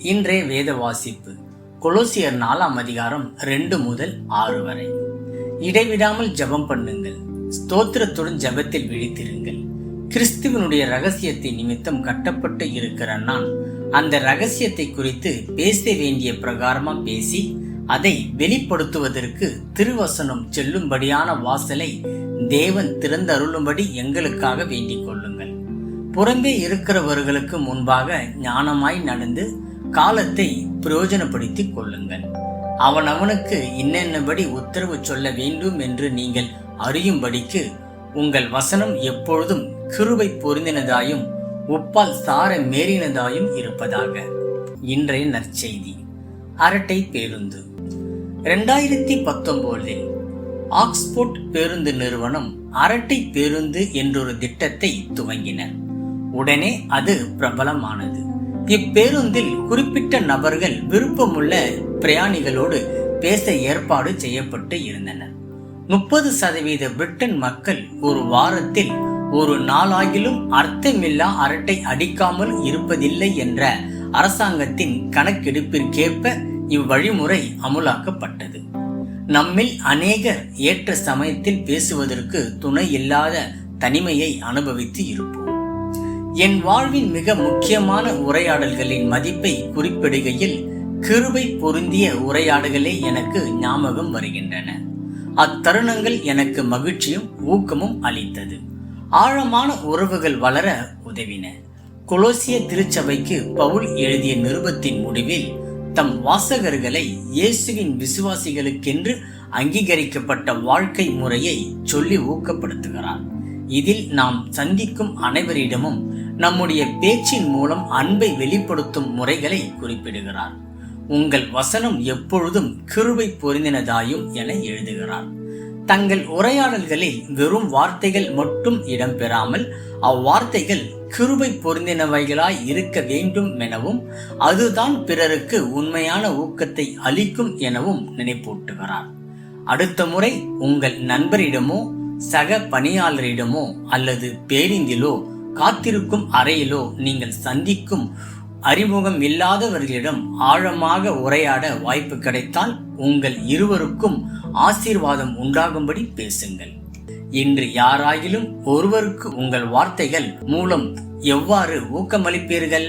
இன்றைய வேத வாசிப்பு கொலோசியர் 4ஆம் அதிகாரம் 2 முதல் 6 வரை. இடைவிடாமல் ஜெபம் பண்ணுங்கள், ஸ்தோத்திரத்துடன் ஜெபத்தில் விழித்திருங்கள். கிறிஸ்துவனுடைய ரகசியத்தை நிமித்தம் கட்டப்பட்டு இருக்கிற நான் அந்த ரகசியத்தை குறித்து பேச வேண்டிய பிரகாரமா பேசி அதை வெளிப்படுத்துவதற்கு திருவசனம் செல்லும்படியான வாசலை தேவன் திறந்தருளும்படி எங்களுக்காக வேண்டிக் கொள்ளுங்கள். புறம்பே இருக்கிறவர்களுக்கு முன்பாக ஞானமாய் நடந்து காலத்தை பிரயோஜனப்படுத்திக் கொள்ளுங்கள். அவனவனுக்கு இன்னென்னபடி உத்தரவு சொல்ல வேண்டும் என்று நீங்கள் அறியும்படிக்கு உங்கள் வசனம் எப்பொழுதும் கிருபை பொருந்தினதாயும் உப்பால் சார மேறினதாயும் இருப்பதாக. இன்றைய நற்செய்தி. அரட்டை பேருந்து. 2019 ஆக்ஸ்போர்ட் பேருந்து நிறுவனம் அரட்டை பேருந்து என்றொரு திட்டத்தை துவங்கினர். உடனே அது பிரபலமானது. இப்பேருந்தில் குறிப்பிட்ட நபர்கள் விருப்பமுள்ள பிரயாணிகளோடு பேச ஏற்பாடு செய்யப்பட்டு இருந்தனர். 30% பிரிட்டன் மக்கள் ஒரு வாரத்தில் ஒரு நாளாகிலும் அர்த்தமில்லா அரட்டை அடிக்காமல் இருப்பதில்லை என்ற அரசாங்கத்தின் கணக்கெடுப்பிற்கேற்ப இவ்வழிமுறை அமுலாக்கப்பட்டது. நம்மில் அநேகர் ஏற்ற சமயத்தில் பேசுவதற்கு துணை இல்லாத தனிமையை அனுபவித்து இருப்போம். என் வாழ்வின் மிக முக்கியமான உரையாடல்களின் மதிப்பை குறிப்பிடுகையில் கிருபை பொருந்திய உரையாடல்களே எனக்கு ஞாபகம் வருகின்றன. அத்தருணங்கள் எனக்கு மகிழ்ச்சியும் ஊக்கமும் அளித்தது. ஆழமான உறவுகள் வளர உதவின. கொலோசிய திருச்சபைக்கு பவுல் எழுதிய நிருபத்தின் முடிவில் தம் வாசகர்களை இயேசுவின் விசுவாசிகளுக்கென்று அங்கீகரிக்கப்பட்ட வாழ்க்கை முறையை சொல்லி ஊக்கப்படுத்துகிறார். இதில் நாம் சந்திக்கும் அனைவரிடமும் நம்முடைய பேச்சின் மூலம் அன்பை வெளிப்படுத்தும் முறைகளை குறிப்பிடுகிறார். உங்கள் வசனம் எப்பொழுதும் கிருபை பொருந்தினதாயும் என எழுதுகிறார். தங்கள் உரையாடல்களில் வெறும் வார்த்தைகள் மட்டும் இடம்பெறாமல் அவ்வார்த்தைகள் கிருபை பொருந்தினவைகளாய் இருக்க வேண்டும் எனவும் அதுதான் பிறருக்கு உண்மையான ஊக்கத்தை அளிக்கும் எனவும் நினைப்பூட்டுகிறார். அடுத்த முறை உங்கள் நண்பரிடமோ சக பணியாளரிடமோ அல்லது பேருந்திலோ காத்திருக்கும் அறையிலோ நீங்கள் சந்திக்கும் அறிமுகம் இல்லாதவர்களிடம் ஆழமாக உரையாட வாய்ப்பு கிடைத்தால் உங்கள் இருவருக்கும் ஆசீர்வாதம் உண்டாகும்படி பேசுங்கள். இன்று யாராயிலும் ஒருவருக்கு உங்கள் வார்த்தைகள் மூலம் எவ்வாறு ஊக்கமளிப்பீர்கள்?